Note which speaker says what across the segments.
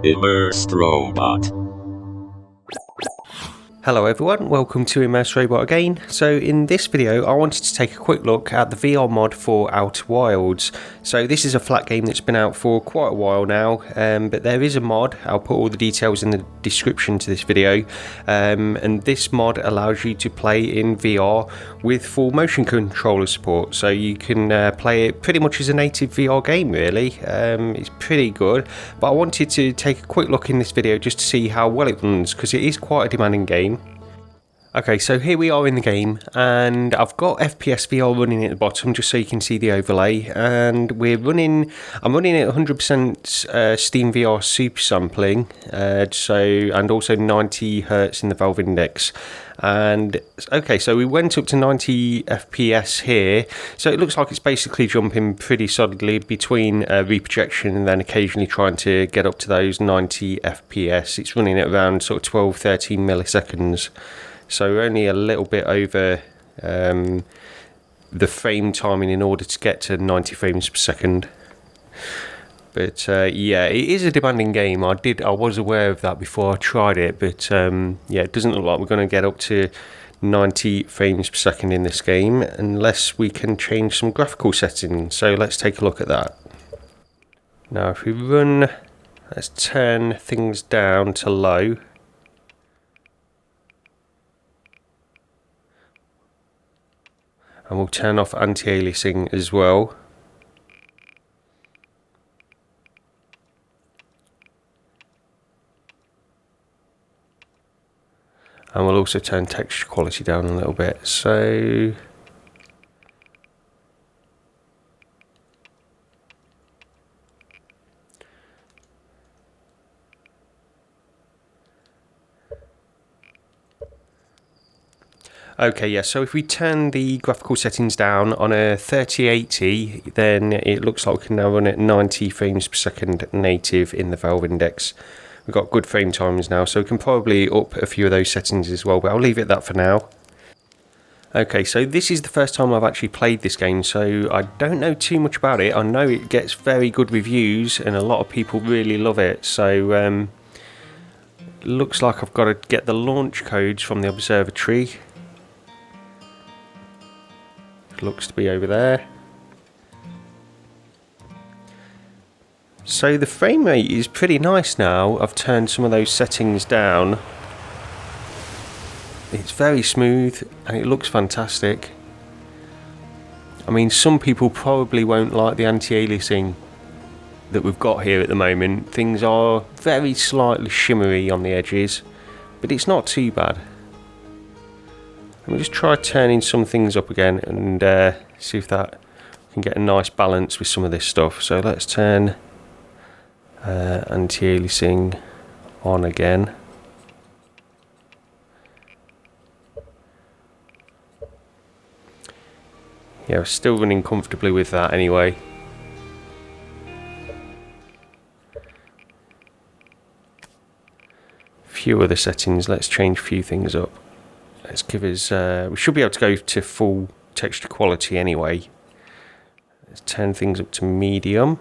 Speaker 1: Immersed Robot.
Speaker 2: Hello everyone, welcome to Immersed Robot again. So in this video I wanted to take a quick look at the VR mod for Outer Wilds. So this is a flat game that's been out for quite a while now, but there is a mod. I'll put all the details in the description to this video, and this mod allows you to play in VR with full motion controller support. So you can play it pretty much as a native VR game really. It's pretty good, but I wanted to take a quick look in this video just to see how well it runs, because it is quite a demanding game. Okay, so here we are in the game, and I've got FPS VR running at the bottom just so you can see the overlay, and I'm running at 100% Steam VR super sampling, and also 90 Hz in the Valve Index. And okay, so we went up to 90 FPS here, so it looks like it's basically jumping pretty solidly between reprojection and then occasionally trying to get up to those 90 FPS. It's running at around sort of 12-13 milliseconds. So only a little bit over the frame timing in order to get to 90 frames per second. But yeah, it is a demanding game. I was aware of that before I tried it, but yeah, it doesn't look like we're going to get up to 90 frames per second in this game unless we can change some graphical settings. So let's take a look at that. Now if we let's turn things down to low. And we'll turn off anti-aliasing as well. And we'll also turn texture quality down a little bit. So okay, yeah, so if we turn the graphical settings down on a 3080, then it looks like we can now run at 90 frames per second native in the Valve Index. We've got good frame times now, so we can probably up a few of those settings as well, but I'll leave it at that for now. Okay, so this is the first time I've actually played this game, so I don't know too much about it. I know it gets very good reviews and a lot of people really love it, so looks like I've got to get the launch codes from the observatory. Looks to be over there. So the frame rate is pretty nice now. I've turned some of those settings down. It's very smooth and it looks fantastic. I mean, some people probably won't like the anti-aliasing that we've got here at the moment. Things are very slightly shimmery on the edges, but it's not too bad. Let me just try turning some things up again and see if that can get a nice balance with some of this stuff. So let's turn anti-aliasing on again. Yeah, we're still running comfortably with that anyway. Few other settings, let's change a few things up. Let's give us, we should be able to go to full texture quality anyway. Let's turn things up to medium.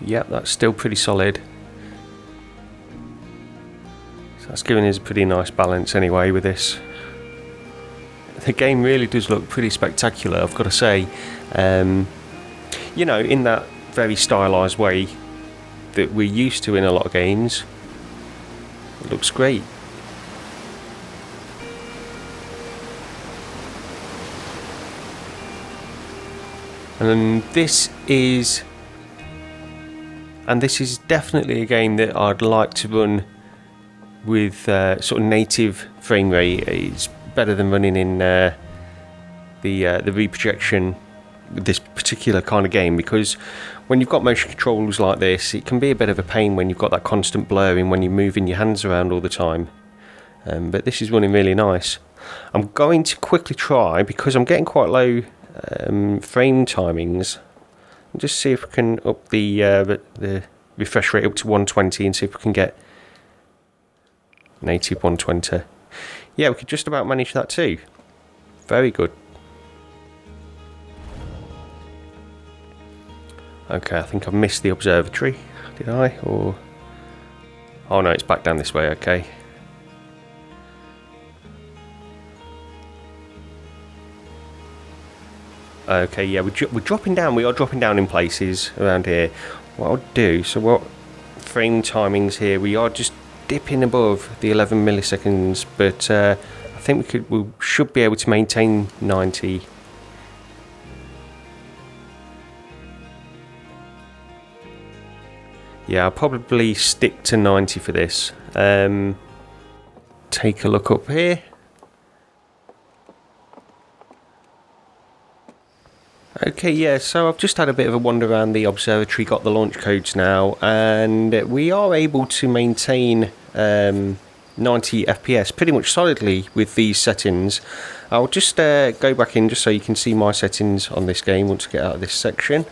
Speaker 2: Yep, that's still pretty solid. So that's giving us a pretty nice balance anyway with this. The game really does look pretty spectacular, I've got to say. You know, in that very stylised way that we're used to in a lot of games. It looks great. And this is definitely a game that I'd like to run with sort of native frame rate. It's better than running in the reprojection with this particular kind of game, because when you've got motion controls like this, it can be a bit of a pain when you've got that constant blurring when you're moving your hands around all the time. But this is running really nice. I'm going to quickly try, because I'm getting quite low frame timings, and just see if we can up the refresh rate up to 120 and see if we can get native 120. Yeah, we could just about manage that too. Very good. Okay, I think I've missed the observatory. Did I? Or... oh no, it's back down this way, okay. Okay, yeah, we're dropping down. We are dropping down in places around here. What I'll do, so what frame timings here, we are just dipping above the 11 milliseconds, but I think we should be able to maintain 90. Yeah, I'll probably stick to 90 for this. Take a look up here. Okay, yeah, so I've just had a bit of a wander around the observatory, got the launch codes now, and we are able to maintain 90 FPS pretty much solidly with these settings. I'll just go back in just so you can see my settings on this game once I get out of this section.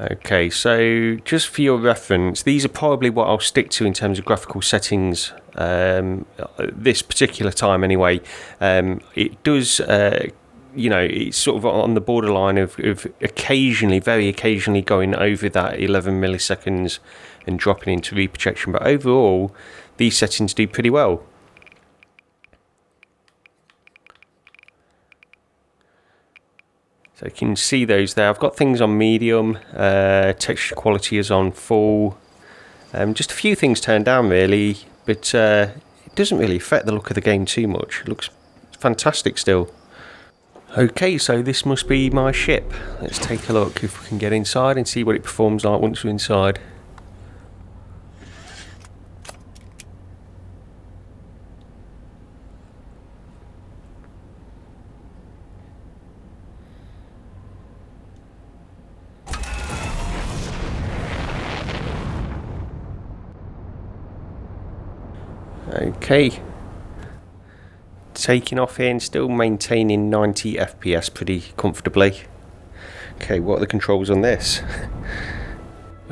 Speaker 2: Okay, so just for your reference, these are probably what I'll stick to in terms of graphical settings this particular time anyway. It does... you know, it's sort of on the borderline of occasionally, very occasionally going over that 11 milliseconds and dropping into reprojection. But overall, these settings do pretty well. So you can see those there. I've got things on medium, texture quality is on full. Just a few things turned down really, but it doesn't really affect the look of the game too much. It looks fantastic still. Okay, so this must be my ship. Let's take a look if we can get inside and see what it performs like once we're inside. Okay. Taking off here and still maintaining 90 FPS pretty comfortably. Okay, what are the controls on this?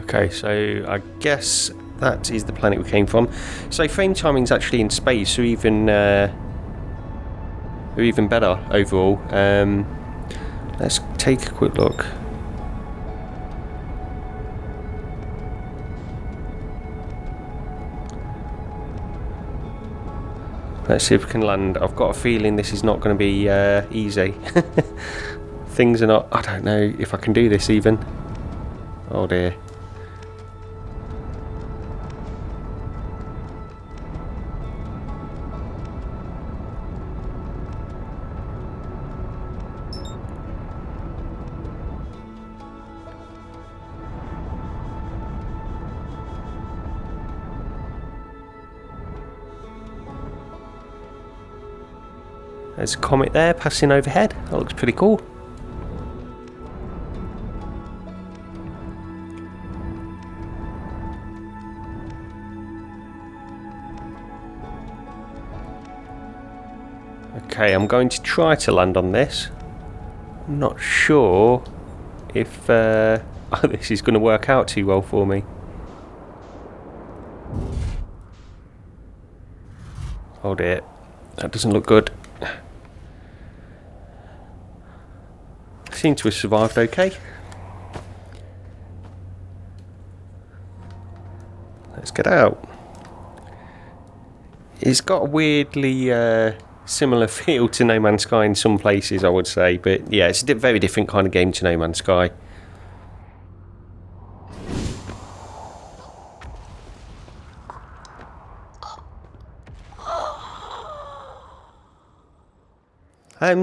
Speaker 2: Okay, so I guess that is the planet we came from. So frame timing's actually in space, so even better overall. Let's take a quick look. Let's see if we can land. I've got a feeling this is not going to be easy. Things are not... I don't know if I can do this even. Oh dear. There's a comet there passing overhead. That looks pretty cool. Okay, I'm going to try to land on this. I'm not sure if this is going to work out too well for me. Oh dear, that doesn't look good. Seem to have survived okay. Let's get out. It's got a weirdly similar feel to No Man's Sky in some places, I would say, but yeah, it's a very different kind of game to No Man's Sky.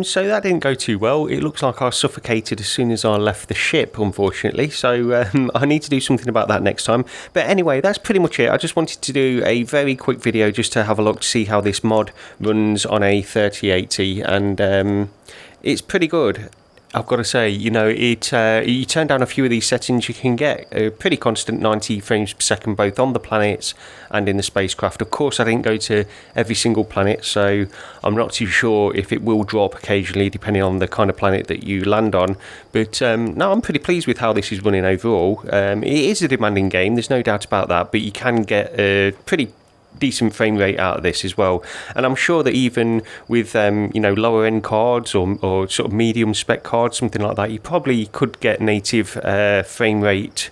Speaker 2: So that didn't go too well. It looks like I suffocated as soon as I left the ship, unfortunately. So I need to do something about that next time. But anyway, that's pretty much it. I just wanted to do a very quick video just to have a look to see how this mod runs on a 3080. And it's pretty good. I've got to say, you know, you turn down a few of these settings, you can get a pretty constant 90 frames per second both on the planets and in the spacecraft. Of course, I didn't go to every single planet, so I'm not too sure if it will drop occasionally depending on the kind of planet that you land on. But no, I'm pretty pleased with how this is running overall. It is a demanding game, there's no doubt about that, but you can get a pretty decent frame rate out of this as well. And I'm sure that even with you know, lower end cards or sort of medium spec cards, something like that, you probably could get native frame rate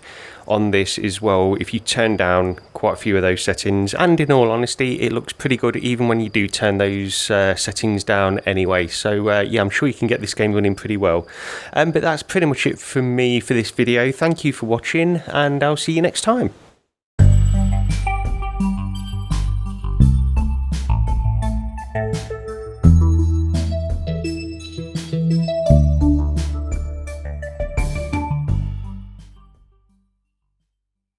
Speaker 2: on this as well if you turn down quite a few of those settings. And in all honesty, it looks pretty good even when you do turn those settings down anyway. So yeah, I'm sure you can get this game running pretty well. But that's pretty much it from me for this video. Thank you for watching, and I'll see you next time.